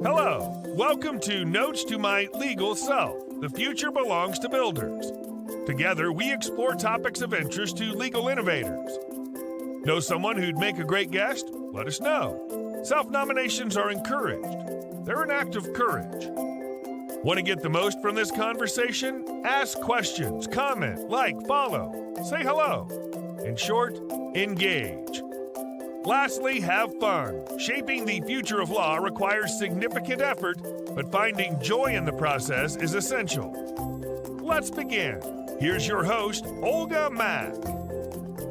Hello, welcome to Notes to My Legal Self. The future belongs to builders. Together, we explore topics of interest to legal innovators. Know someone who'd make a great guest? Let us know. Self-nominations are encouraged. They're an act of courage. Want to get the most from this conversation? Ask questions, comment, like, follow, say hello. In short, engage. Lastly, have fun. Shaping the future of law requires significant effort, but finding joy in the process is essential. Let's begin. Here's your host, Olga Mack.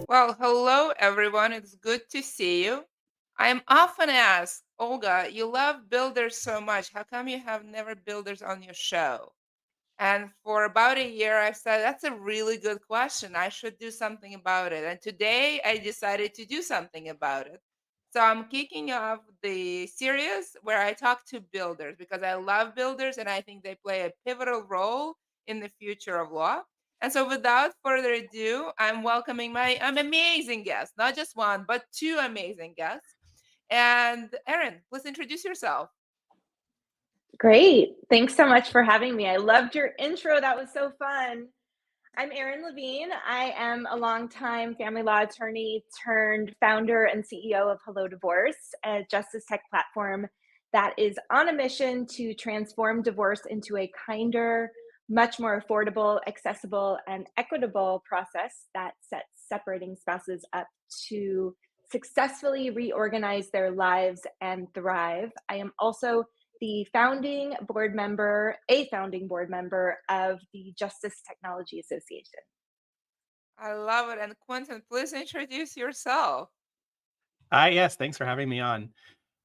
Well, hello everyone. It's good to see you. I am often asked, Olga, you love builders so much. How come you have never builders on your show? And for about a year, I've said, that's a really good question. I should do something about it. And today I decided to do something about it. So I'm kicking off the series where I talk to builders because I love builders and I think they play a pivotal role in the future of law. And so without further ado, I'm welcoming my amazing guest, not just one, but two amazing guests. And Erin, please introduce yourself. Great. Thanks so much for having me. I loved your intro. That was so fun. I'm Erin Levine. I am a longtime family law attorney turned founder and CEO of Hello Divorce, a justice tech platform that is on a mission to transform divorce into a kinder, much more affordable, accessible, and equitable process that sets separating spouses up to successfully reorganize their lives and thrive. I am also a founding board member of the Justice Technology Association. I love it. And Quentin, please introduce yourself. Yes, thanks for having me on.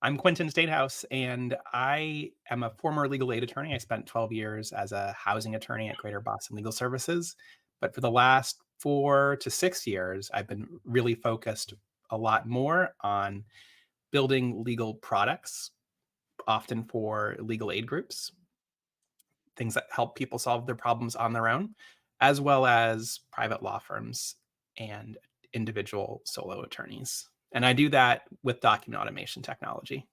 I'm Quinten Steenhuis, and I am a former legal aid attorney. I spent 12 years as a housing attorney at Greater Boston Legal Services. But for the last 4 to 6 years, I've been really focused a lot more on building legal products, often for legal aid groups, things that help people solve their problems on their own, as well as private law firms and individual solo attorneys. And I do that with document automation technology.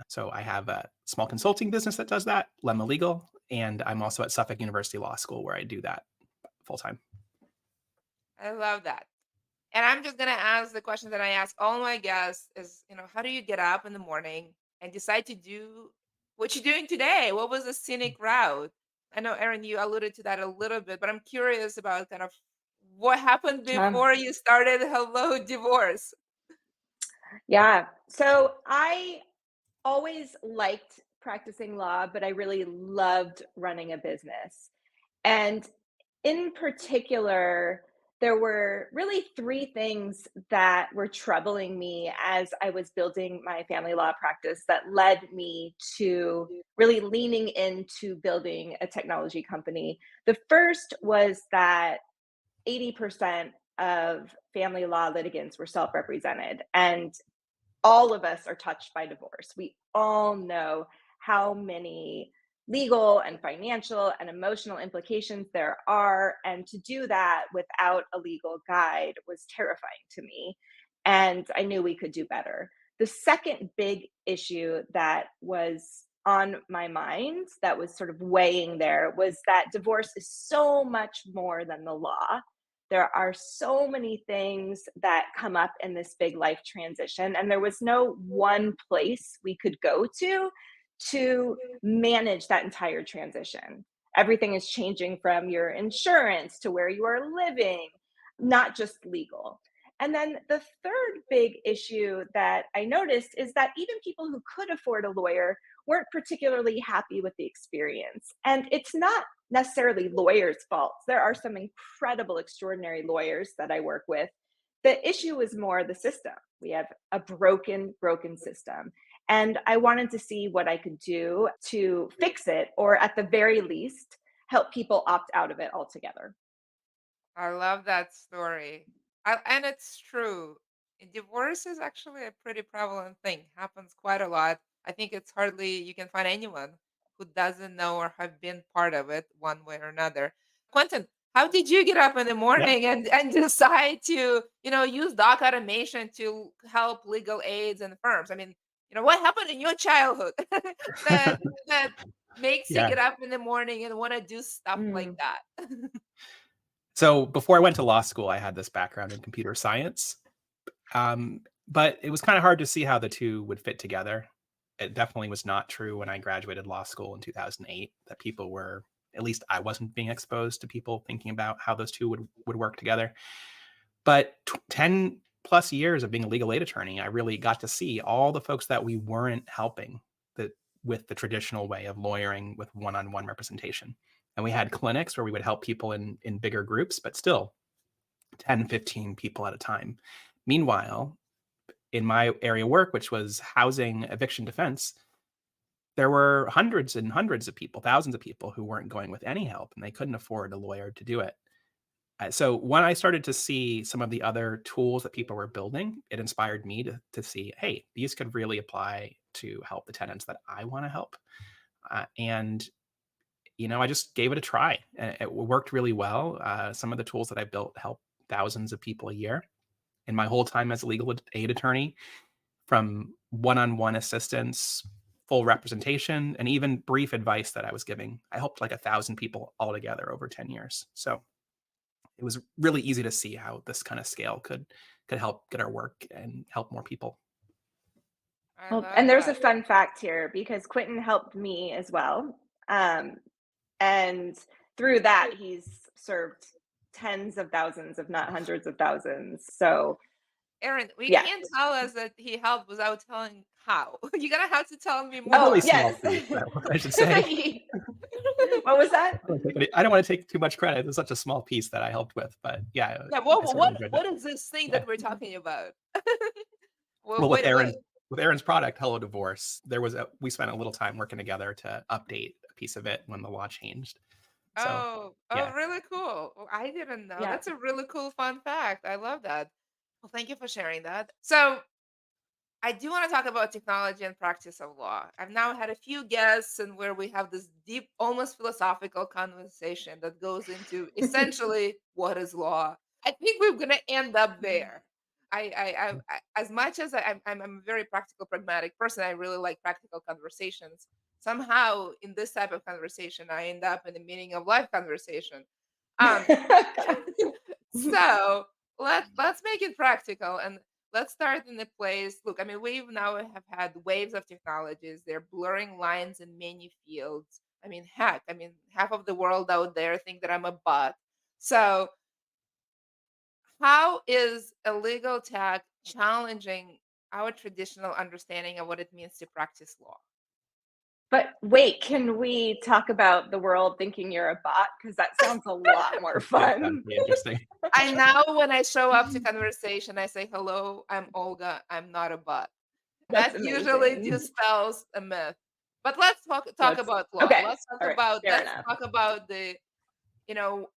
So I have a small consulting business that does that, Lemma Legal, and I'm also at Suffolk University Law School where I do that full time. I love that. And I'm just gonna ask the question that I ask all my guests is, how do you get up in the morning and decide to do what you're doing today? What was the scenic route? I know, Erin, you alluded to that a little bit, but I'm curious about kind of what happened Um, before you started Hello Divorce. yeah, so I always liked practicing law, but I really loved running a business. And in particular, there were really three things that were troubling me as I was building my family law practice that led me to really leaning into building a technology company. The first was that 80% of family law litigants were self represented, and all of us are touched by divorce. We all know how many legal and financial and emotional implications there are. And to do that without a legal guide was terrifying to me. And I knew we could do better. The second big issue that was on my mind, that was sort of weighing there, was that divorce is so much more than the law. There are so many things that come up in this big life transition, and there was no one place we could go to manage that entire transition. Everything is changing from your insurance to where you are living, not just legal. And then the third big issue that I noticed is that even people who could afford a lawyer weren't particularly happy with the experience. And it's not necessarily lawyers' faults. There are some incredible, extraordinary lawyers that I work with. The issue is more the system. We have a broken system. And I wanted to see what I could do to fix it, or at the very least, help people opt out of it altogether. I love that story. And it's true. Divorce is actually a pretty prevalent thing, happens quite a lot. I think it's hardly you can find anyone who doesn't know or have been part of it one way or another. Quentin, how did you get up in the Yeah. morning and decide to, use doc automation to help legal aids and firms? I mean, what happened in your childhood that that makes you Yeah. get up in the morning and want to do stuff like Mm. that? So before I went to law school, I had this background in computer science. But it was kind of hard to see how the two would fit together. It definitely was not true when I graduated law school in 2008 that people were, at least I wasn't being exposed to people thinking about how those two would work together. But 10 plus years of being a legal aid attorney, I really got to see all the folks that we weren't helping that with the traditional way of lawyering with one-on-one representation. And we had clinics where we would help people in bigger groups, but still 10, 15 people at a time. Meanwhile, in my area of work, which was housing eviction defense, there were hundreds and hundreds of people, thousands of people who weren't going with any help, and they couldn't afford a lawyer to do it. So when I started to see some of the other tools that people were building, it inspired me to see, hey, these could really apply to help the tenants that I want to help. And I just gave it a try. And it worked really well. Some of the tools that I built help thousands of people a year. In my whole time as a legal aid attorney, from one-on-one assistance, full representation, and even brief advice that I was giving, I helped like 1,000 people altogether over 10 years. So it was really easy to see how this kind of scale could help get our work and help more people. I Well, love and there's a that. fun fact here because Quinten helped me as well. And through that, he's served tens of thousands, if not hundreds of thousands. So, Erin, we yeah. can't tell us that he helped without telling how. You're gonna have to tell me It's a really more. small Yes. piece, I should say. What was that? I don't want to take too much credit. It's such a small piece that I helped with, but yeah, Yeah, I certainly enjoyed what it. is this thing Yeah. that we're talking about? Well, What, with Erin's product, Hello Divorce, we spent a little time working together to update a piece of it when the law changed. So oh, yeah. really cool. Oh, I didn't know. Yeah. That's a really cool fun fact. I love that. Well, thank you for sharing that. So I do want to talk about technology and practice of law. I've now had a few guests and where we have this deep, almost philosophical conversation that goes into essentially what is law. I think we're going to end up there. As much as I'm a very practical, pragmatic person, I really like practical conversations. Somehow, in this type of conversation, I end up in the meaning of life conversation. Um, so let's make it practical and let's start in the place. Look, I mean, we've now have had waves of technologies. They're blurring lines in many fields. I mean, heck, I mean, half of the world out there think that I'm a bot. So how is illegal tech challenging our traditional understanding of what it means to practice law? But wait, can we talk about the world thinking you're a bot? Because that sounds a lot more That sounds fun. pretty interesting. I now, when I show up to conversation, I say, hello, I'm Olga. I'm not a bot. That's That usually amazing. dispels a myth. But let's talk That's about law. okay. Let's talk All right. about Fair enough. the, you know,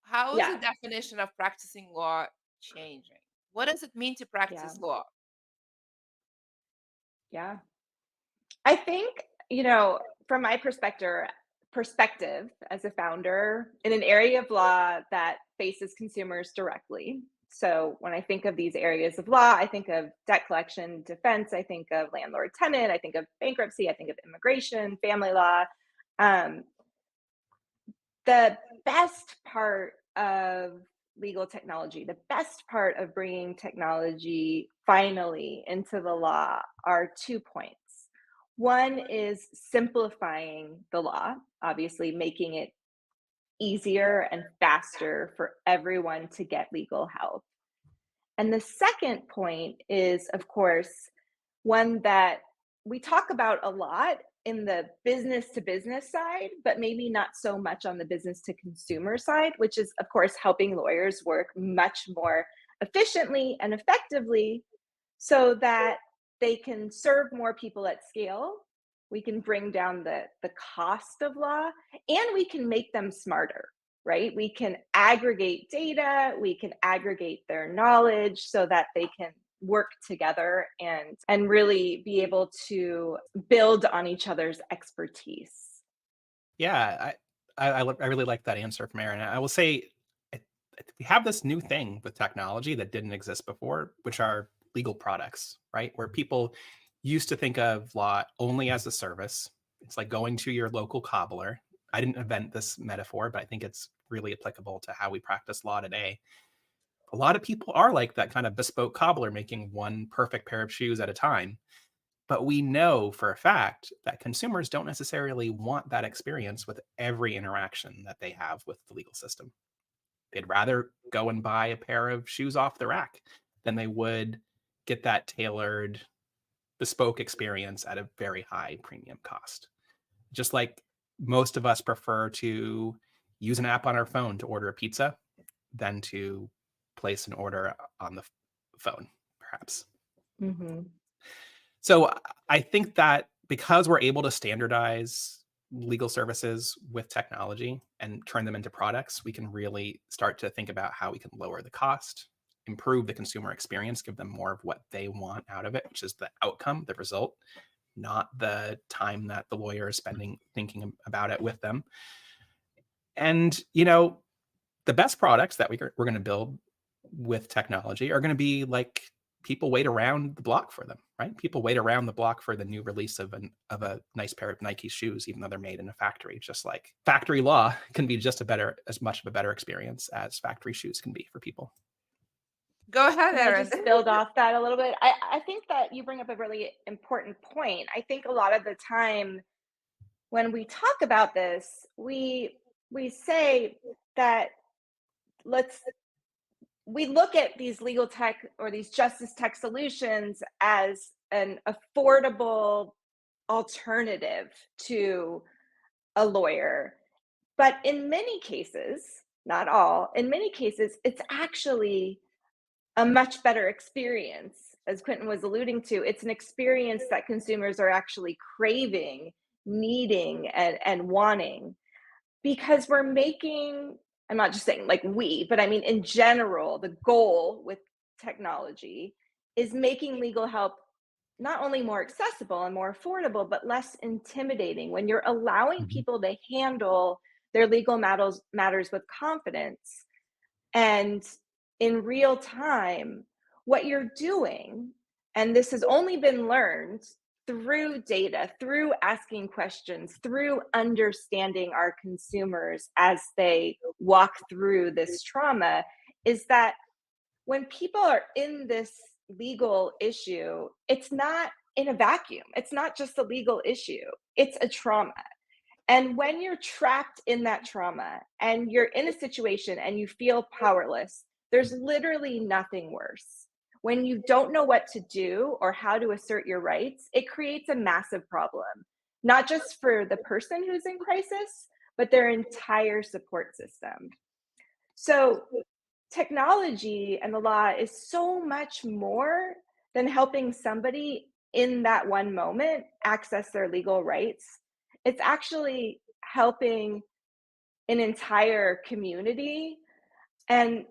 how is the Yeah. definition of practicing law changing? What does it mean to Yeah. practice law? Yeah. I think, from my perspective as a founder in an area of law that faces consumers directly. So when I think of these areas of law, I think of debt collection, defense, I think of landlord tenant, I think of bankruptcy, I think of immigration, family law. Um, the best part of legal technology, the best part of bringing technology finally into the law are 2 points. One is simplifying the law, obviously making it easier and faster for everyone to get legal help. And the second point is, of course, one that we talk about a lot in the business to business side, but maybe not so much on the business to consumer side, which is, of course, helping lawyers work much more efficiently and effectively so that they can serve more people at scale. We can bring down the cost of law and we can make them smarter, right? We can aggregate data, we can aggregate their knowledge so that they can work together and really be able to build on each other's expertise. Yeah, I really like that answer from Erin. I will say we have this new thing with technology that didn't exist before, which are legal products, right? Where people used to think of law only as a service. It's like going to your local cobbler. I didn't invent this metaphor, but I think it's really applicable to how we practice law today. A lot of people are like that kind of bespoke cobbler, making one perfect pair of shoes at a time. But we know for a fact that consumers don't necessarily want that experience with every interaction that they have with the legal system. They'd rather go and buy a pair of shoes off the rack than they would get that tailored, bespoke experience at a very high premium cost. Just like most of us prefer to use an app on our phone to order a pizza than to place an order on the phone, perhaps. Mm-hmm. So I think that because we're able to standardize legal services with technology and turn them into products, we can really start to think about how we can lower the cost, improve the consumer experience, give them more of what they want out of it, which is the outcome, the result, not the time that the lawyer is spending thinking about it with them. And, the best products that we're going to build with technology are going to be like people wait around the block for them, right? People wait around the block for the new release of a nice pair of Nike shoes, even though they're made in a factory. Just like factory law can be as much of a better experience as factory shoes can be for people. Go ahead, Can I Erin. just build off that a little bit? I think that you bring up a really important point. I think a lot of the time when we talk about this, we say that we look at these legal tech or these justice tech solutions as an affordable alternative to a lawyer. But in many cases, not all, in many cases, it's actually a much better experience. As Quinten was alluding to, it's an experience that consumers are actually craving, needing, and wanting, because we're making, I'm not just saying like we, but I mean in general, the goal with technology is making legal help not only more accessible and more affordable, but less intimidating. When you're allowing people to handle their legal matters with confidence and in real time, what you're doing, and this has only been learned through data, through asking questions, through understanding our consumers as they walk through this trauma, is that when people are in this legal issue, it's not in a vacuum. It's not just a legal issue, it's a trauma. And when you're trapped in that trauma and you're in a situation and you feel powerless, there's literally nothing worse. When you don't know what to do or how to assert your rights, it creates a massive problem, not just for the person who's in crisis, but their entire support system. So technology and the law is so much more than helping somebody in that one moment access their legal rights. It's actually helping an entire community. And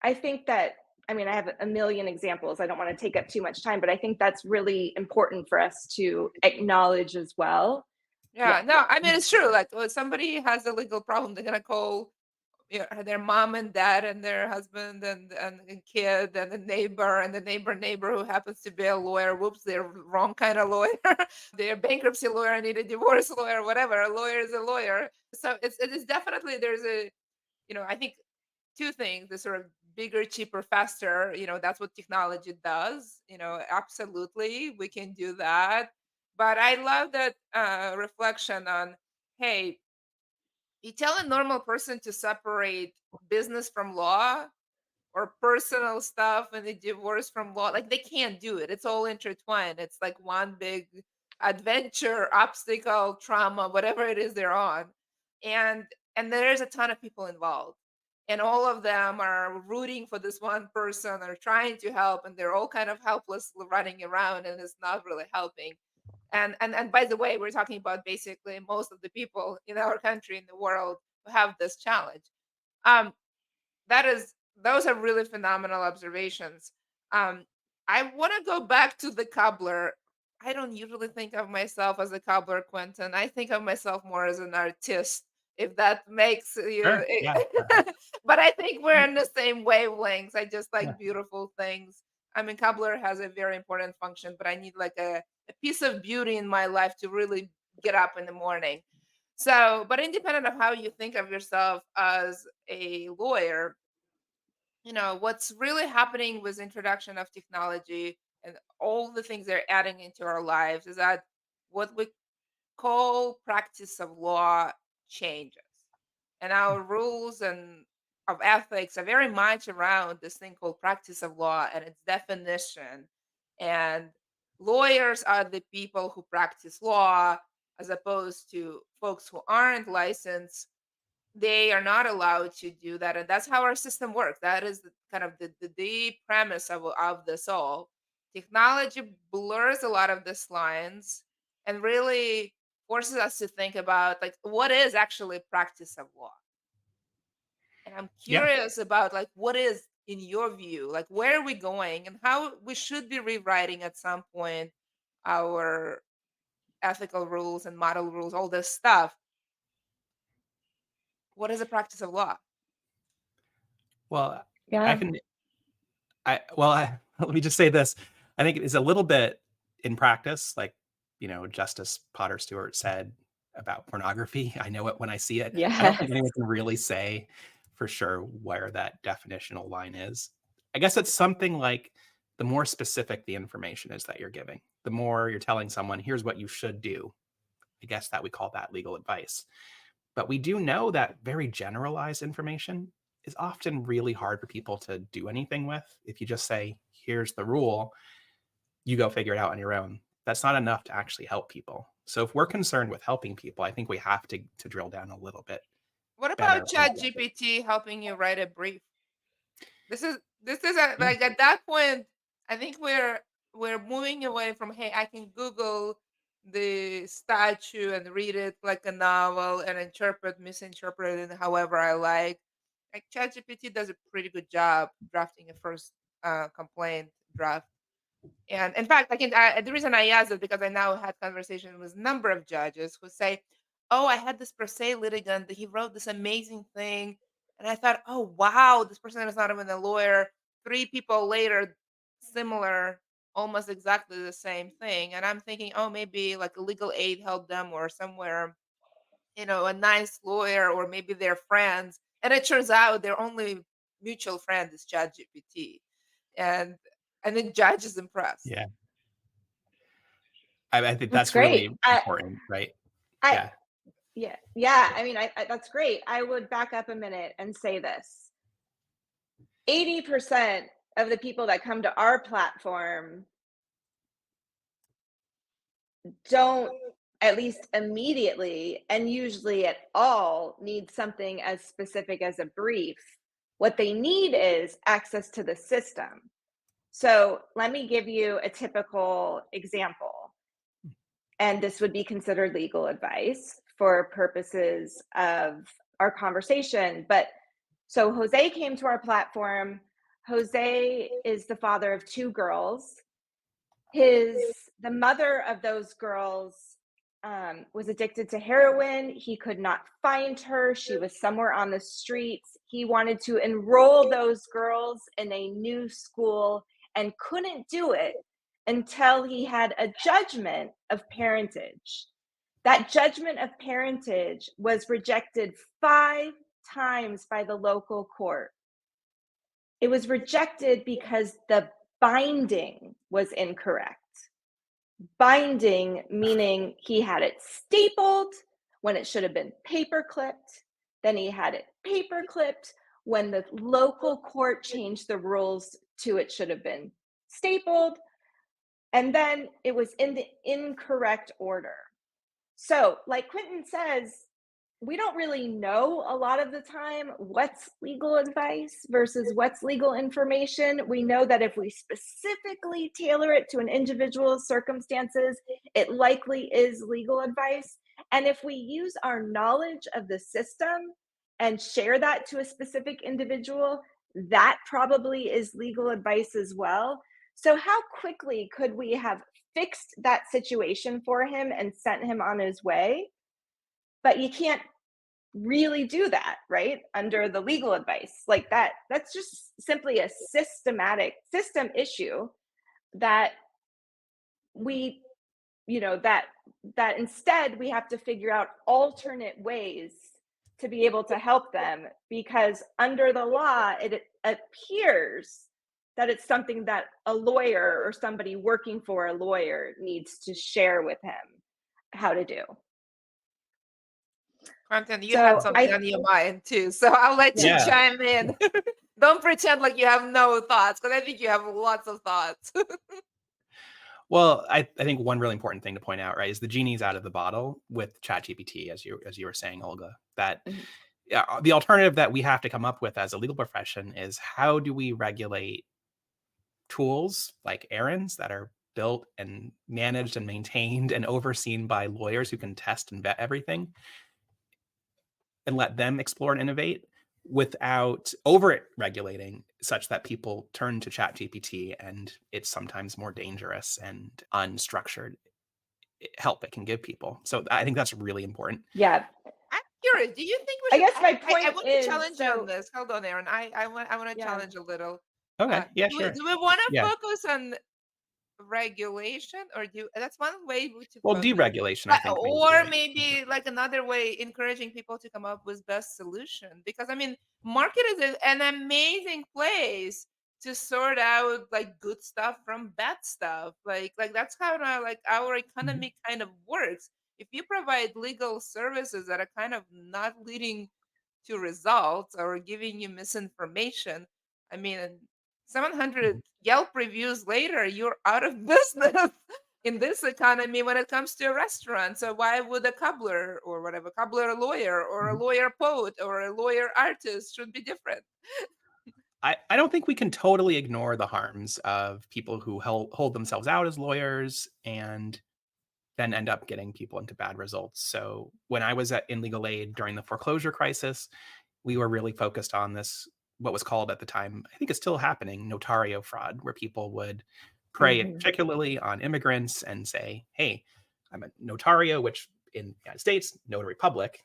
I think that, I mean, I have a million examples. I don't want to take up too much time, but I think that's really important for us to acknowledge as well. Yeah, no, I mean, it's true. Like, when somebody has a legal problem, they're gonna call their mom and dad and their husband and a kid and the neighbor who happens to be a lawyer. Whoops, they're wrong kind of lawyer. They're a bankruptcy lawyer, I need a divorce lawyer, whatever. A lawyer is a lawyer. So it is definitely, there's a, I think two things: the sort of bigger, cheaper, faster. That's what technology does. Absolutely, we can do that. But I love that reflection on, hey, you tell a normal person to separate business from law or personal stuff and the divorce from law, like they can't do it. It's all intertwined. It's like one big adventure, obstacle, trauma, whatever it is they're on. And there's a ton of people involved. And all of them are rooting for this one person or trying to help, and they're all kind of helpless running around, and it's not really helping. And by the way, we're talking about basically most of the people in our country, in the world, who have this challenge. Um, those are really phenomenal observations. Um, I want to go back to the cobbler. I don't usually think of myself as a cobbler, Quinten. I think of myself more as an artist, if that makes you. Sure. Yeah. But I think we're in the same wavelengths. I just like Yeah. beautiful things. I mean, cobbler has a very important function, but I need like a a piece of beauty in my life to really get up in the morning. So, but independent of how you think of yourself as a lawyer, what's really happening with introduction of technology and all the things they're adding into our lives is that what we call practice of law changes. And our rules and of ethics are very much around this thing called practice of law and its definition. And lawyers are the people who practice law as opposed to folks who aren't licensed. They are not allowed to do that, and that's how our system works. That is kind of the premise of this all. Technology blurs a lot of these lines and really forces us to think about, like, what is actually practice of law. And I'm Yeah. curious about, like, what is, in your view, like, where are we going and how we should be rewriting at some point our ethical rules and model rules, all this stuff. What is a practice of law? Well, I Yeah. can let me just say this. I think it is a little bit in practice, like, Justice Potter Stewart said about pornography. I know it when I see it. I don't think Yes. anyone can really say for sure where that definitional line is. I guess it's something like the more specific the information is that you're giving, the more you're telling someone, here's what you should do. I guess that we call that legal advice. But we do know that very generalized information is often really hard for people to do anything with. If you just say, here's the rule, you go figure it out on your own. That's not enough to actually help people. So if we're concerned with helping people, I think we have to drill down a little bit What better about on Chat what it- GPT helping you write a brief? This is Yeah. like, at that point, I think we're moving away from, hey, I can Google the statue and read it like a novel and misinterpret it however I like. Like, ChatGPT does a pretty good job drafting a first complaint draft. And in fact, the reason I asked is because I now had conversation with a number of judges who say, "Oh, I had this per se litigant that he wrote this amazing thing," and I thought, "Oh wow, this person is not even a lawyer." 3 people later, similar, almost exactly the same thing, and I'm thinking, "Oh, maybe like a legal aid helped them, or somewhere, a nice lawyer, or maybe they're friends." And it turns out their only mutual friend is ChatGPT, and the judge is impressed. Yeah. I think That's that's really great. important, right? I Yeah. yeah. I mean, that's great. I would back up a minute and say this: 80% of the people that come to our platform don't, at least immediately and usually at all, need something as specific as a brief. What they need is access to the system. So let me give you a typical example. And this would be considered legal advice for purposes of our conversation. But so Jose came to our platform. Jose is the father of 2 girls. The mother of those girls was addicted to heroin. He could not find her. She was somewhere on the streets. He wanted to enroll those girls in a new school and couldn't do it until he had a judgment of parentage. That judgment of parentage was rejected 5 times by the local court. It was rejected because the binding was incorrect. Binding meaning he had it stapled when it should have been paper clipped. Then he had it paper clipped when the local court changed the rules to it should have been stapled. And then it was in the incorrect order. So, like Quinten says, we don't really know a lot of the time what's legal advice versus what's legal information. We know that if we specifically tailor it to an individual's circumstances, it likely is legal advice. And if we use our knowledge of the system and share that to a specific individual, that probably is legal advice as well. So, how quickly could we have fixed that situation for him and sent him on his way? But you can't really do that, right? Under the legal advice. Like that's just simply a system issue that we that instead we have to figure out alternate ways to be able to help them, because under the law, it appears that it's something that a lawyer or somebody working for a lawyer needs to share with him how to do. Quinten, you had So something on your mind too, so I'll let you Yeah. chime in. Don't pretend like you have no thoughts, because I think you have lots of thoughts. Well, I think one really important thing to point out, right, is the genie's out of the bottle with ChatGPT, as you were saying, Olga. That the alternative that we have to come up with as a legal profession is, how do we regulate tools like Erin's that are built and managed and maintained and overseen by lawyers who can test and vet everything, and let them explore and innovate without over regulating, such that people turn to ChatGPT and it's sometimes more dangerous and unstructured help it can give people. So I think that's really important. yeah, I'm curious. Do you think we I should? guess my point I want is, to challenge you so on this. Hold on, Erin. I want to yeah, challenge a little. Okay. Yeah, Do sure. we want to Yeah. focus on regulation, or that's one way to Well, focus, deregulation, I think, or maybe. maybe like another way, encouraging people to come up with best solution, because I mean, market is an amazing place to sort out like good stuff from bad stuff. Like that's how like our economy kind of works. If you provide legal services that are kind of not leading to results or giving you misinformation, I mean, 700 Yelp reviews later, you're out of business in this economy when it comes to a restaurant. So why would a cobbler or whatever, cobbler lawyer or a lawyer poet or a lawyer artist should be different? I don't think we can totally ignore the harms of people who hold themselves out as lawyers and then end up getting people into bad results. So when I was in legal aid during the foreclosure crisis, we were really focused on this, what was called at the time, I think it's still happening, notario fraud, where people would prey particularly on immigrants and say, hey, I'm a notario, which in the United States, notary public,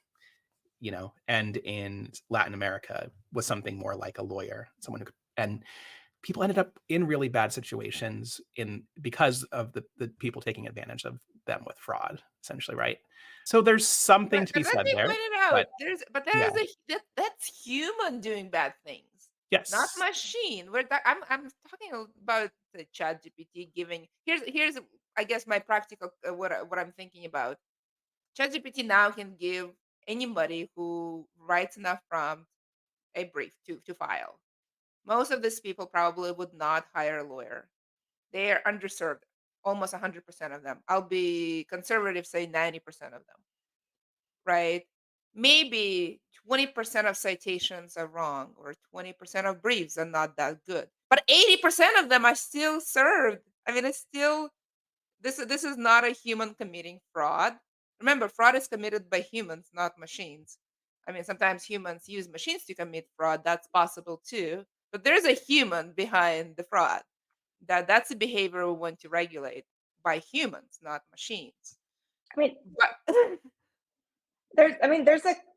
and in Latin America was something more like a lawyer, someone who could, and people ended up in really bad situations because of the people taking advantage of them with fraud, essentially, right? So there's something to be Let said me there. point it out. Yeah. That's human doing bad things, not Yes. machine. I'm talking about the Chat GPT giving. Here's I guess my practical what I'm thinking about. ChatGPT now can give anybody who writes enough prompt a brief to file. Most of these people probably would not hire a lawyer. They are underserved, almost 100% of them. I'll be conservative, say 90% of them, right? Maybe 20% of citations are wrong, or 20% of briefs are not that good. But 80% of them are still served. I mean, it's still this is not a human committing fraud. Remember, fraud is committed by humans, not machines. I mean, sometimes humans use machines to commit fraud. That's possible too. But there's a human behind the fraud. That's a behavior we want to regulate by humans, not machines. I mean, But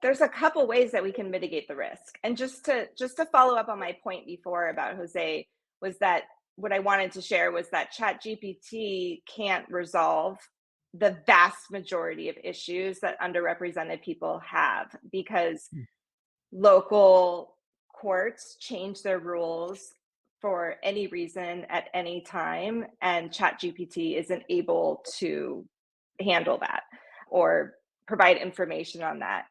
there's a couple ways that we can mitigate the risk. And just to follow up on my point before about Jose, was that what I wanted to share was that ChatGPT can't resolve the vast majority of issues that underrepresented people have, because local courts change their rules for any reason at any time, and ChatGPT isn't able to handle that or provide information on that.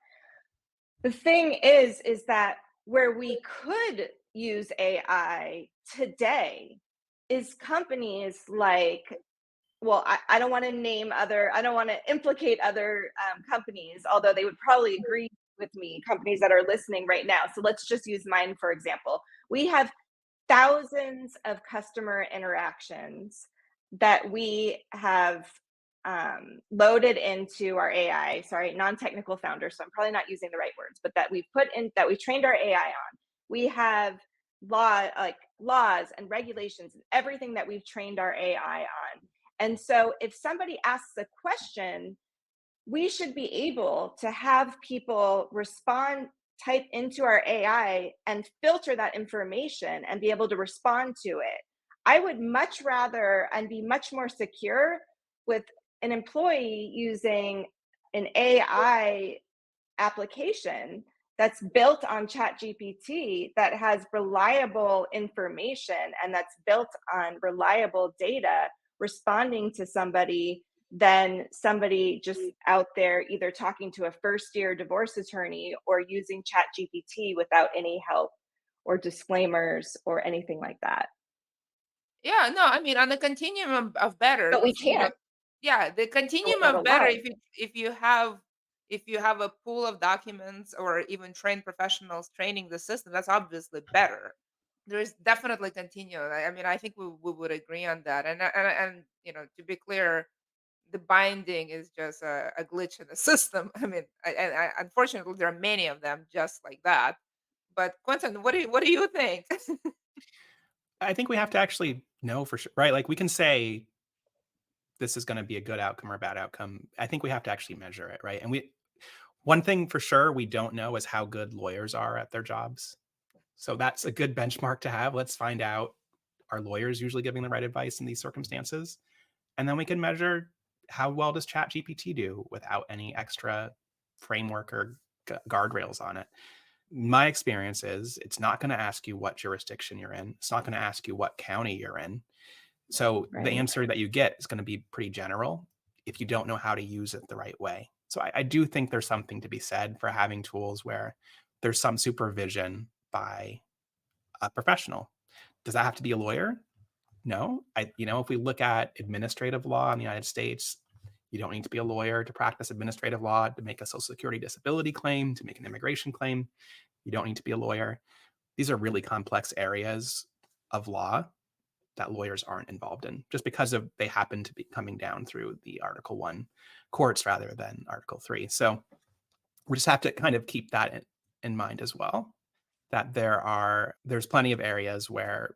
The thing is that where we could use AI today is companies like, well, I don't want to name I don't want to implicate other companies, although they would probably agree with me, companies that are listening right now. So let's just use mine, for example. We have thousands of customer interactions that we have loaded into our AI. Sorry, non-technical founder, so I'm probably not using the right words, but that we've trained our AI on. We have laws and regulations and everything that we've trained our AI on. And so if somebody asks a question, we should be able to have people type into our AI and filter that information and be able to respond to it. I would much rather and be much more secure with an employee using an AI application that's built on ChatGPT that has reliable information and that's built on reliable data responding to somebody than somebody just out there either talking to a first-year divorce attorney or using ChatGPT without any help or disclaimers or anything like that. Yeah, no, I mean, on the continuum of better, But we you know, can't yeah, the do it continuum without a of better, law. if you have a pool of documents or even trained professionals training the system, that's obviously better. There is definitely continuum. I mean, I think we would agree on that. And you know, to be clear, the binding is just a glitch in the system. I mean, unfortunately, there are many of them just like that. But Quentin, what do you think? I think we have to actually know for sure, right? Like we can say this is going to be a good outcome or a bad outcome. I think we have to actually measure it, right? And one thing for sure we don't know is how good lawyers are at their jobs. So that's a good benchmark to have. Let's find out, are lawyers usually giving the right advice in these circumstances? And then we can measure how well does ChatGPT do without any extra framework or guardrails on it. My experience is it's not going to ask you what jurisdiction you're in. It's not going to ask you what county you're in. So the Right. answer that you get is going to be pretty general if you don't know how to use it the right way. So I do think there's something to be said for having tools where there's some supervision by a professional. Does that have to be a lawyer? No. If we look at administrative law in the United States, you don't need to be a lawyer to practice administrative law, to make a Social Security disability claim, to make an immigration claim. You don't need to be a lawyer. These are really complex areas of law that lawyers aren't involved in, just because they happen to be coming down through the Article 1 courts rather than Article 3. So we just have to kind of keep that in mind as well, that there's plenty of areas where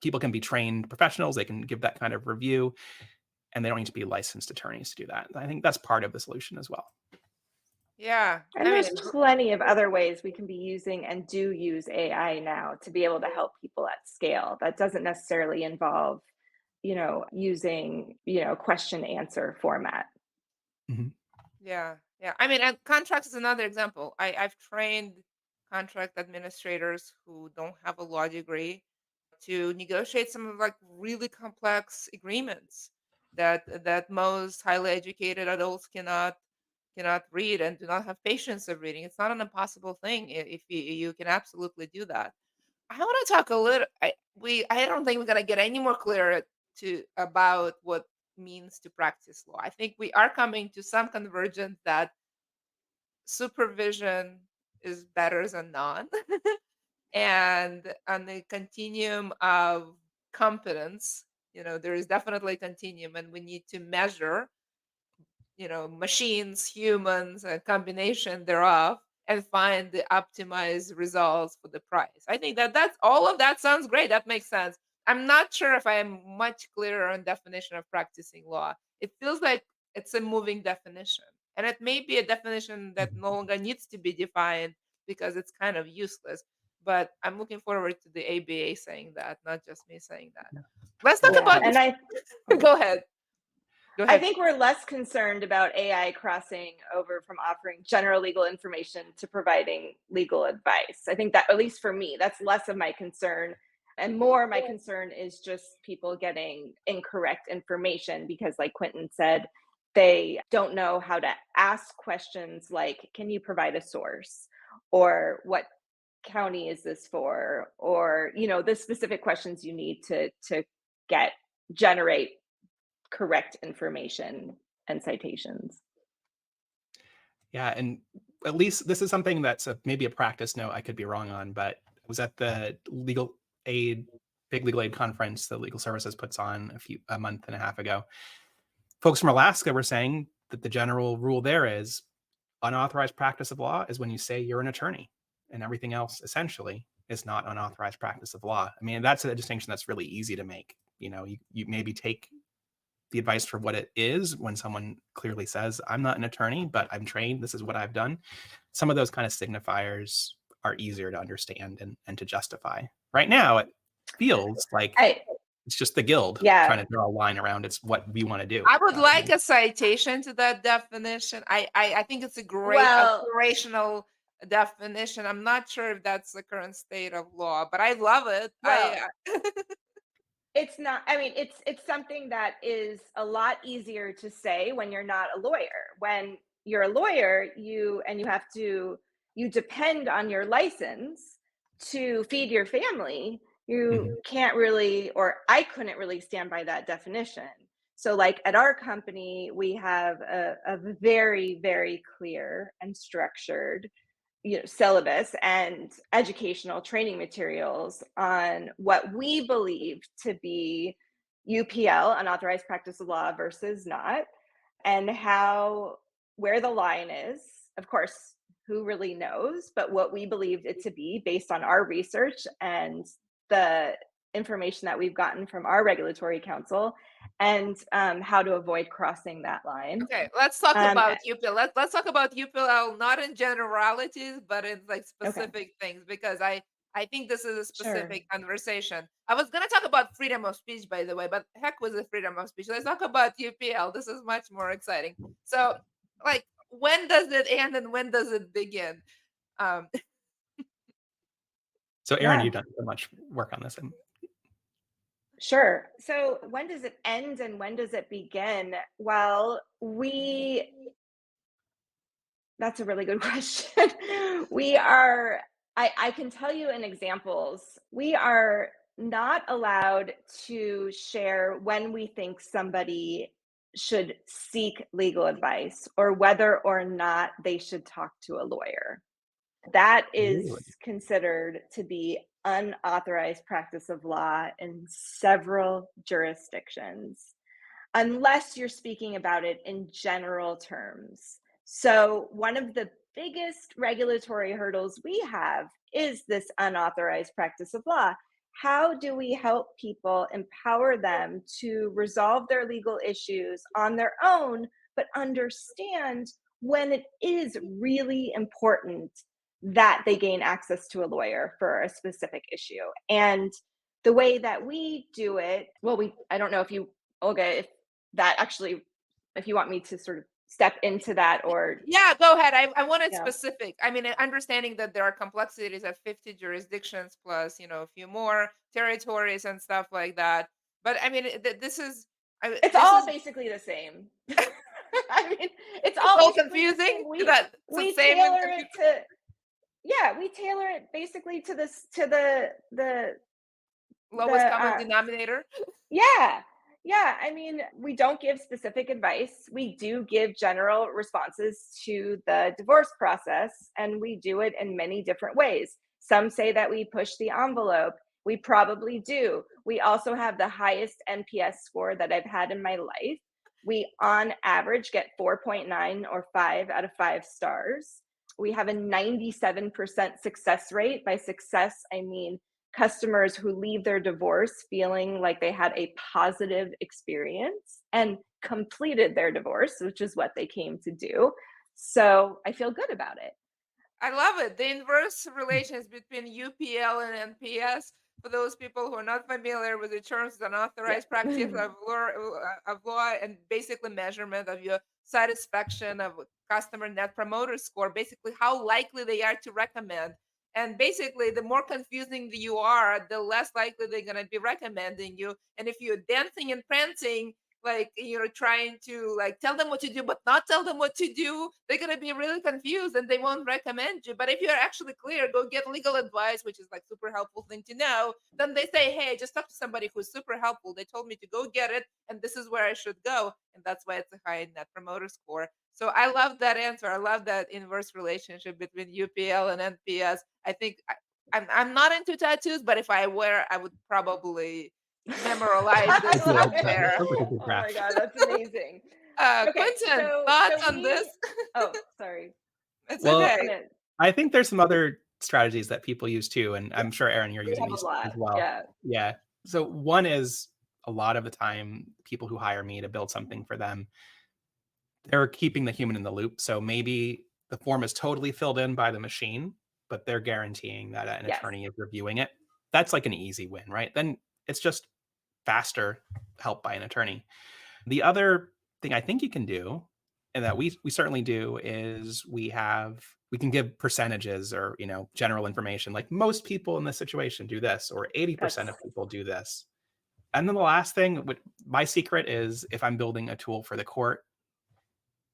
people can be trained professionals, they can give that kind of review, and they don't need to be licensed attorneys to do that. I think that's part of the solution as well. Yeah, And I there's mean, plenty of other ways we can be using and do use AI now to be able to help people at scale. That doesn't necessarily involve, using, question answer format. Mm-hmm. yeah, yeah. I mean, and contracts is another example. I've trained contract administrators who don't have a law degree to negotiate some of like really complex agreements that most highly educated adults cannot read and do not have patience of reading. It's not an impossible thing if you can absolutely do that. I want to talk a little. I don't think we're gonna get any more clear to about what means to practice law. I think we are coming to some convergence that supervision is better than none, and on the continuum of competence, there is definitely a continuum, and we need to measure machines, humans, a combination thereof, and find the optimized results for the price. I think that's all of that sounds great. That makes sense. I'm not sure if I am much clearer on definition of practicing law. It feels like it's a moving definition. And it may be a definition that no longer needs to be defined because it's kind of useless. But I'm looking forward to the ABA saying that, not just me saying that. Let's talk Yeah. about And go ahead. Go I ahead. think we're less concerned about AI crossing over from offering general legal information to providing legal advice. I think that, at least for me, that's less of my concern. And more, my concern is just people getting incorrect information because, like Quinten said, they don't know how to ask questions like, can you provide a source? Or what county is this for? Or, the specific questions you need to generate correct information and citations. Yeah, and at least this is something that's maybe a practice note I could be wrong on, but I was at the big legal aid conference that Legal Services puts on a month and a half ago. Folks from Alaska were saying that the general rule there is unauthorized practice of law is when you say you're an attorney, and everything else essentially is not unauthorized practice of law. I mean, that's a distinction that's really easy to make. You maybe take the advice for what it is when someone clearly says, I'm not an attorney, but I'm trained. This is what I've done. Some of those kind of signifiers are easier to understand and to justify. Right now, it feels like It's just the guild Yeah. trying to draw a line around it's what we want to do. I would like a citation to that definition. I think it's a great Well, operational definition. I'm not sure if that's the current state of law, but I love it. well, I it's not, I mean, it's something that is a lot easier to say when you're not a lawyer. When you're a lawyer, you depend on your license to feed your family. You can't really, or I couldn't really stand by that definition. So like at our company, we have a very, very clear and structured syllabus and educational training materials on what we believe to be UPL, unauthorized practice of law, versus not, and where the line is. Of course, who really knows, but what we believed it to be based on our research and the information that we've gotten from our regulatory counsel, and how to avoid crossing that line. Okay, let's talk Um, about UPL. Let's talk about UPL, not in generalities, but in like okay, specific things, because I think this is a sure. specific conversation. I was gonna talk about freedom of speech, by the way, but heck with the freedom of speech. Let's talk about UPL. This is much more exciting. So, like, when does it end and when does it begin? Um, So Erin, Yeah. you've done so much work on this. And Sure. So when does it end and when does it begin? Well, that's a really good question. I can tell you in examples, we are not allowed to share when we think somebody should seek legal advice or whether or not they should talk to a lawyer. That is Really? considered to be unauthorized practice of law in several jurisdictions, unless you're speaking about it in general terms. So, one of the biggest regulatory hurdles we have is this unauthorized practice of law. How do we help people, empower them to resolve their legal issues on their own, but understand when it is really important that they gain access to a lawyer for a specific issue? And the way that we do it, well, I don't know if you, Olga, if you want me to sort of step into that, or Yeah, go ahead. I want it yeah, specific. I mean, understanding that there are complexities of 50 jurisdictions plus, a few more territories and stuff like that. But I mean, this is, it's this all is basically the same. I mean, it's it's all all basically the confusing. same. It's the We same in tailor it computer. to, yeah, we tailor it basically to this, to Lowest common the denominator. yeah. Yeah, I mean, we don't give specific advice. We do give general responses to the divorce process, and we do it in many different ways. Some say that we push the envelope. We probably do. We also have the highest NPS score that I've had in my life. We, on average, get 4.9 or 5 out of 5 stars. We have a 97% success rate. By success, I mean customers who leave their divorce feeling like they had a positive experience and completed their divorce, which is what they came to do. So I feel good about it. I love it. The inverse relations between UPL and NPS. For those people who are not familiar with the terms, Yeah. unauthorized practice of law and basically measurement of your satisfaction of customer net promoter score, basically how likely they are to recommend. And basically, the more confusing you are, the less likely they're going to be recommending you. And if you're dancing and prancing, like trying to like tell them what to do but not tell them what to do, they're going to be really confused and they won't recommend you. But if you're actually clear, go get legal advice, which is like super helpful thing to know, then they say, hey, just talk to somebody who's super helpful, they told me to go get it and this is where I should go. And that's why it's a high net promoter score. So I love that answer. I love that inverse relationship between UPL and NPS. I think I'm not into tattoos, but if I were, I would probably memorialize this I love it. somewhere. sounds like a good Oh graph. my God, that's amazing. Okay, Quinten, so thoughts on this? oh, sorry. It's Well, okay. Gonna, I think there's some other strategies that people use too, and I'm sure Erin, you're we using have a these lot. as well. Yeah. Yeah. So one is a lot of the time people who hire me to build something for them, they're keeping the human in the loop. So maybe the form is totally filled in by the machine, but they're guaranteeing that an Yes. attorney is reviewing it. That's like an easy win, right? Then it's just faster help by an attorney. The other thing I think you can do, and that we certainly do, is we can give percentages or, general information, like most people in this situation do this, or 80% of That's people do this. And then the last thing, my secret is, if I'm building a tool for the court,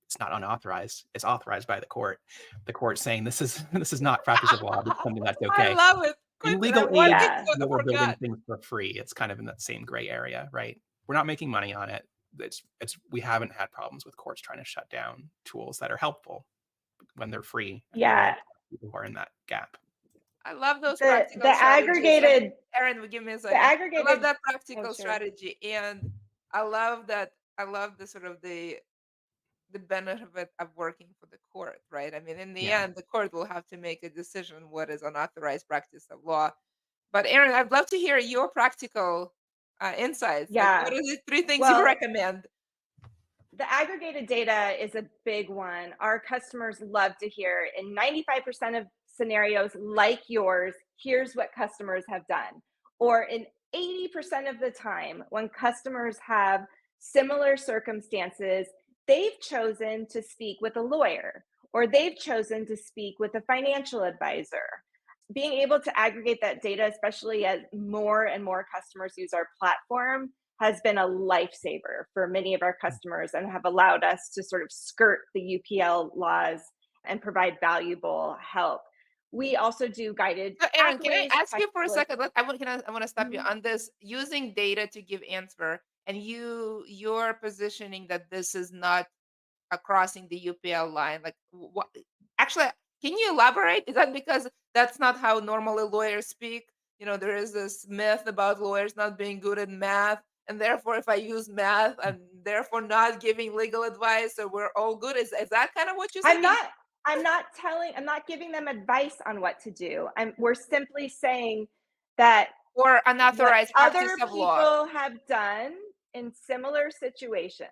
it's not unauthorized. It's authorized by the court. The court saying this is not practice of law. This is something that's I okay. love it. In Quinten, legal one aid, thing yeah. I we're building forgot. things for free. It's kind of in that same gray area, right? We're not making money on it. We haven't had problems with courts trying to shut down tools that are helpful when they're free. And they Yeah. like people who are in that gap. I love those The practical strategies. aggregated Erin, give me a the second. I love aggregated that practical sure. strategy, and I love the sort of the benefit of working for the court, right? I mean, in the Yeah. end, the court will have to make a decision what is unauthorized practice of law. But Erin, I'd love to hear your practical insights. Like, what Yeah. are the 3 things you Well, recommend? the aggregated data is a big one. Our customers love to hear in 95% of scenarios like yours, here's what customers have done. Or in 80% of the time, when customers have similar circumstances, they've chosen to speak with a lawyer or they've chosen to speak with a financial advisor. Being able to aggregate that data, especially as more and more customers use our platform, has been a lifesaver for many of our customers and have allowed us to sort of skirt the UPL laws and provide valuable help. We also do guided So, Erin, can I pathways, ask you for a checklist. second? I want to stop you Mhm. on this using data to give answer, and you're positioning that this is not crossing the UPL line. Like, what? Actually, can you elaborate? Is that because that's not how normally lawyers speak? There is this myth about lawyers not being good at math, and therefore, if I use math, I'm therefore not giving legal advice, so we're all good. Is that kind of what you're saying? I'm not giving them advice on what to do. We're simply saying that Or what unauthorized practice other of law? people have done in similar situations.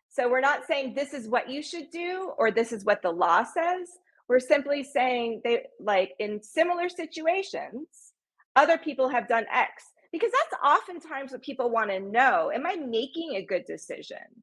So we're not saying this is what you should do or this is what the law says. We're simply saying they like in similar situations, other people have done X because that's oftentimes what people want to know. Am I making a good decision?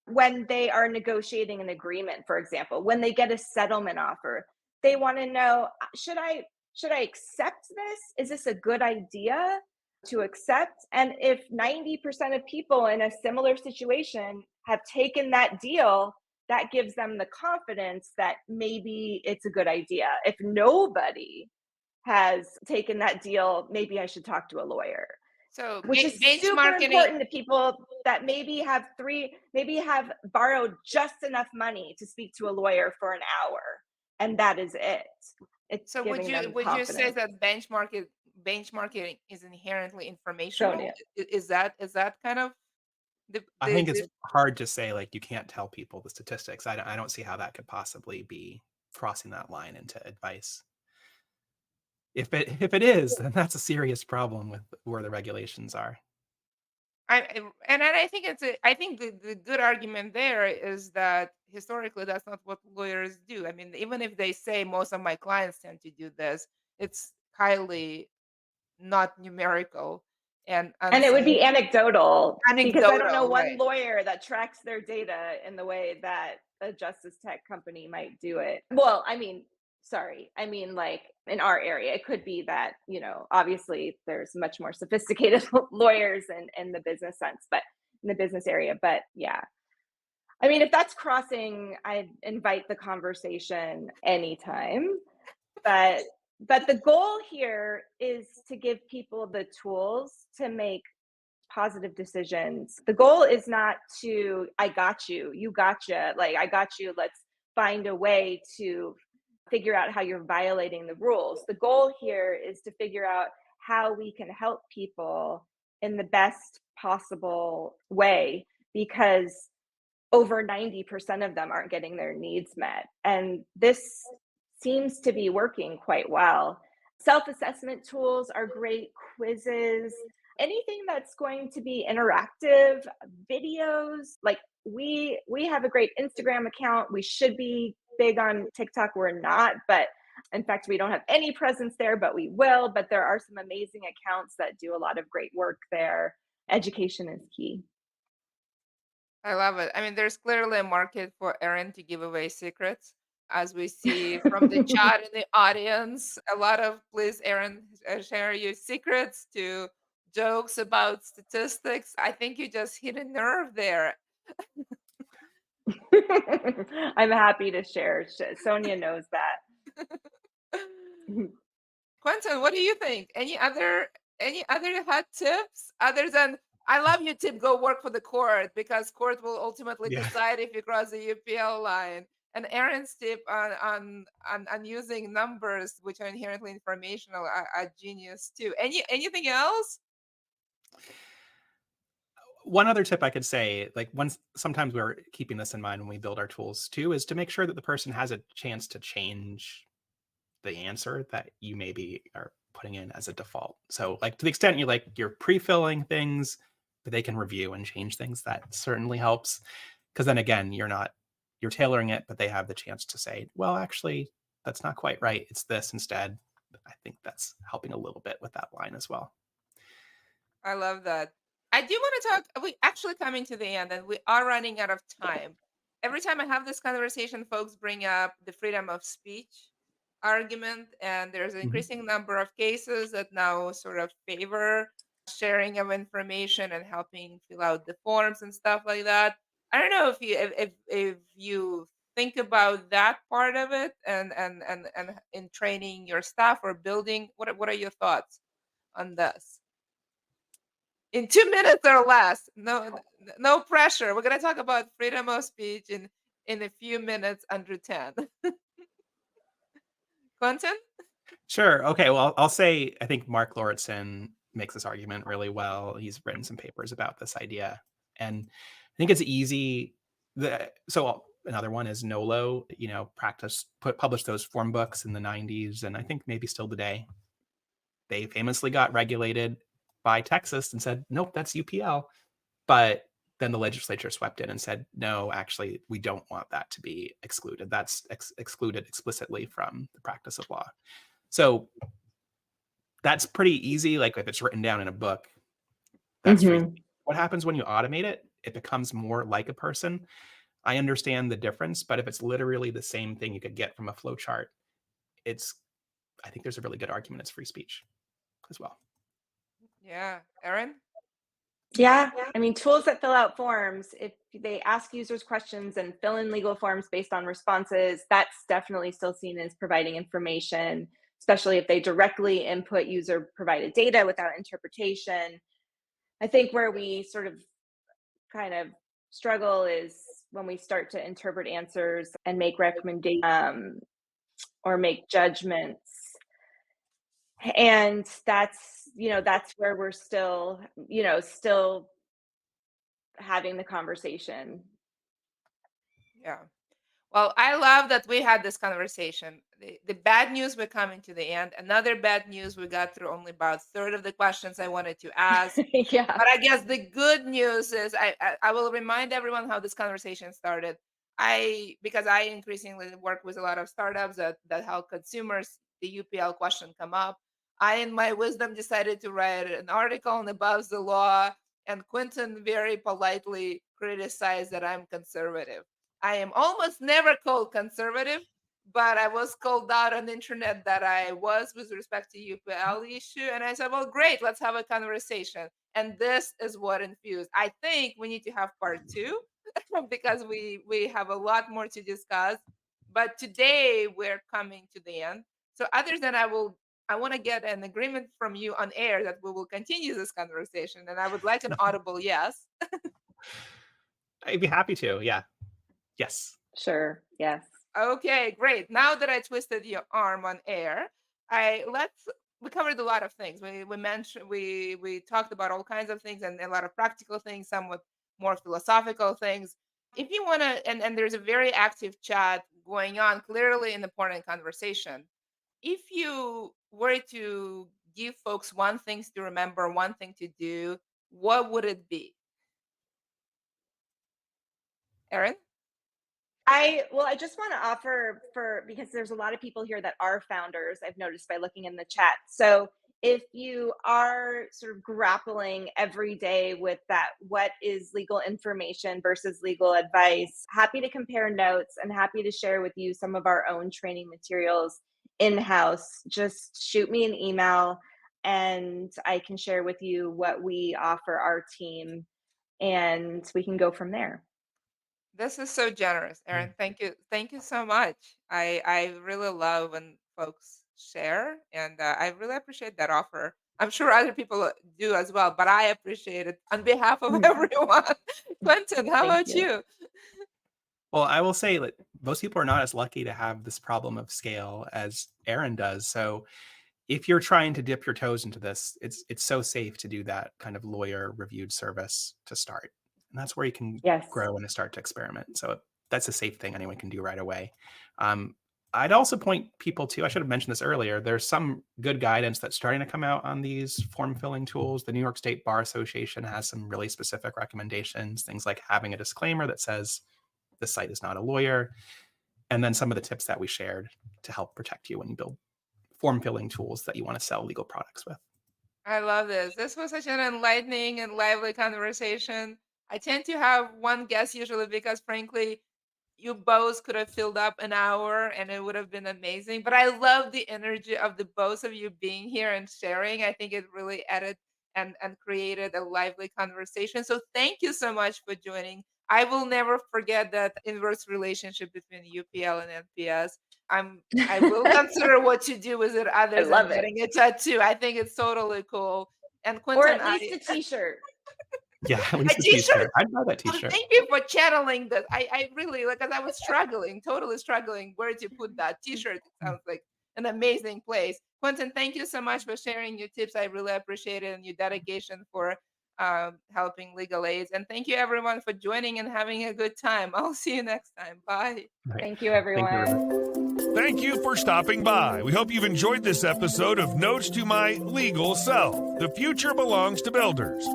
When they are negotiating an agreement, for example, when they get a settlement offer, they want to know, should I accept this? Is this a good idea to accept? And if 90% of people in a similar situation have taken that deal, that gives them the confidence that maybe it's a good idea. If nobody has taken that deal, maybe I should talk to a lawyer, So which is super benchmarking. important to people that maybe have borrowed just enough money to speak to a lawyer for an hour, and that is it. It's So would giving you them would you say confidence. that benchmarking is inherently informational? Sonia. Is that kind of I think it's the hard to say, like, you can't tell people the statistics. I don't see how that could possibly be crossing that line into advice. If it is, then that's a serious problem with where the regulations are. I think I think the good argument there is that historically that's not what lawyers do. I mean, even if they say most of my clients tend to do this, it's highly not numerical and And it would be unscientific, anecdotal because I don't know anecdotal, one right? lawyer that tracks their data in the way that a justice tech company might do it. Well, I mean, like in our area, it could be that, obviously there's much more sophisticated lawyers in the business sense, but in the business area. But yeah, I mean, if that's crossing, I invite the conversation anytime. But the goal here is to give people the tools to make positive decisions. The goal is not to, I got you, you gotcha, like I got you, let's find a way to figure out how you're violating the rules. The goal here is to figure out how we can help people in the best possible way because over 90% of them aren't getting their needs met. And this seems to be working quite well. Self-assessment tools are great, quizzes, anything that's going to be interactive, videos. Like we have a great Instagram account. We should be big on TikTok. We're not, but in fact, we don't have any presence there, but we will. But there are some amazing accounts that do a lot of great work there. education is key. I love it. I mean, there's clearly a market for Erin to give away secrets. As we see from the chat in the audience, a lot of please, Erin, share your secrets to jokes about statistics. I think you just hit a nerve there. I'm happy to share. Sonia knows that. Quinten, what do you think? Any other hot tips other than I love your tip, go work for the court because court will ultimately Yeah. decide if you cross the UPL line. And Erin's tip on using numbers which are inherently informational are genius too. Anything else? One other tip I could say, like sometimes we're keeping this in mind when we build our tools too, is to make sure that the person has a chance to change the answer that you maybe are putting in as a default. So like to the extent you're pre-filling things, but they can review and change things, that certainly helps. Because then again, you're tailoring it, but they have the chance to say, well, actually, that's not quite right. It's this instead. I think that's helping a little bit with that line as well. I love that. I do want to talk. We actually coming to the end, and we are running out of time. Every time I have this conversation, folks bring up the freedom of speech argument, and there's an increasing number of cases that now sort of favor sharing of information and helping fill out the forms and stuff like that. I don't know if you think about that part of it and in training your staff or building. What are your thoughts on this? In 2 minutes or less. No pressure. We're gonna talk about freedom of speech in a few minutes under 10. Quinten? Sure. Okay. Well, I'll say I think Mark Lauritsen makes this argument really well. He's written some papers about this idea, and I think it's easy. So another one is NOLO. Published those form books in the 90s, and I think maybe still today. They famously got regulated by Texas and said, nope, that's UPL. But then the legislature swept in and said, no, actually, we don't want that to be excluded. That's excluded explicitly from the practice of law. So that's pretty easy. Like if it's written down in a book, that's free. What happens when you automate it? It becomes more like a person. I understand the difference, but if it's literally the same thing you could get from a flow chart, I think there's a really good argument it's free speech as well. Yeah. Erin? Yeah, I mean, tools that fill out forms, if they ask users questions and fill in legal forms based on responses, that's definitely still seen as providing information, especially if they directly input user provided data without interpretation. I think where we sort of kind of struggle is when we start to interpret answers and make recommendations or make judgments. And that's where we're still having the conversation. Yeah. Well, I love that we had this conversation. The bad news, we're coming to the end. Another bad news, we got through only about a third of the questions I wanted to ask. Yeah. But I guess the good news is I will remind everyone how this conversation started. Because I increasingly work with a lot of startups that help consumers, the UPL question come up. I, in my wisdom, decided to write an article on Above the Law, and Quinten very politely criticized that I'm conservative. I am almost never called conservative, but I was called out on the internet that I was with respect to UPL issue. And I said, well, great, let's have a conversation. And this is what infused. I think we need to have part 2 because we have a lot more to discuss. But today we're coming to the end. So other than I want to get an agreement from you on air that we will continue this conversation. And I would like an audible yes. I'd be happy to. Yeah. Yes. Sure. Yes. Okay, great. Now that I twisted your arm on air, we covered a lot of things. We mentioned we talked about all kinds of things and a lot of practical things, somewhat more philosophical things. If you want to, and there's a very active chat going on, clearly an important conversation. If you were to give folks one thing to remember, one thing to do, what would it be? Erin? I just want to offer because there's a lot of people here that are founders, I've noticed by looking in the chat. So if you are sort of grappling every day with that, what is legal information versus legal advice, happy to compare notes and happy to share with you some of our own training materials in-house. Just shoot me an email and I can share with you what we offer our team, and we can go from there. This is so generous, Yeah. Erin. Thank you. Thank you so much. I really love when folks share, and I really appreciate that offer. I'm sure other people do as well, but I appreciate it on behalf of everyone. Quinten, how Thank about you. you? Well, I will say that most people are not as lucky to have this problem of scale as Erin does. So if you're trying to dip your toes into this, it's so safe to do that kind of lawyer reviewed service to start. And that's where you can Yes. grow and start to experiment. So that's a safe thing anyone can do right away. I'd also point people to, I should have mentioned this earlier, there's some good guidance that's starting to come out on these form filling tools. The New York State Bar Association has some really specific recommendations, things like having a disclaimer that says the site is not a lawyer, and then some of the tips that we shared to help protect you when you build form filling tools that you want to sell legal products with. I love this. This was such an enlightening and lively conversation. I tend to have one guest usually because, frankly, you both could have filled up an hour and it would have been amazing. But I love the energy of the both of you being here and sharing. I think it really added and created a lively conversation. So thank you so much for joining. I will never forget that inverse relationship between UPL and NPS. I will consider what to do with it I others and love it. getting a tattoo. I think it's totally cool. And Or Quinten, at least a t-shirt. Yeah, at a least a t-shirt. t-shirt. I'd buy that Well, t-shirt. thank you for channeling this. I really like, because I was struggling, totally struggling where to put that t-shirt. It sounds like an amazing place. Quinten, thank you so much for sharing your tips. I really appreciate it, and your dedication for helping legal aids. And thank you everyone for joining and having a good time. I'll see you next time. Bye. Right. Thank you, Thank you, everybody. everyone. Thank you for stopping by. We hope you've enjoyed this episode of Notes to My Legal Self. The future belongs to builders.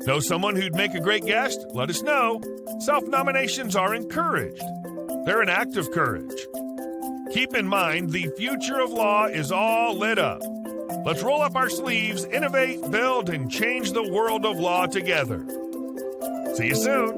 Know someone who'd make a great guest? Let us know. Self-nominations are encouraged. They're an act of courage. Keep in mind, the future of law is all lit up. Let's roll up our sleeves, innovate, build, and change the world of law together. See you soon.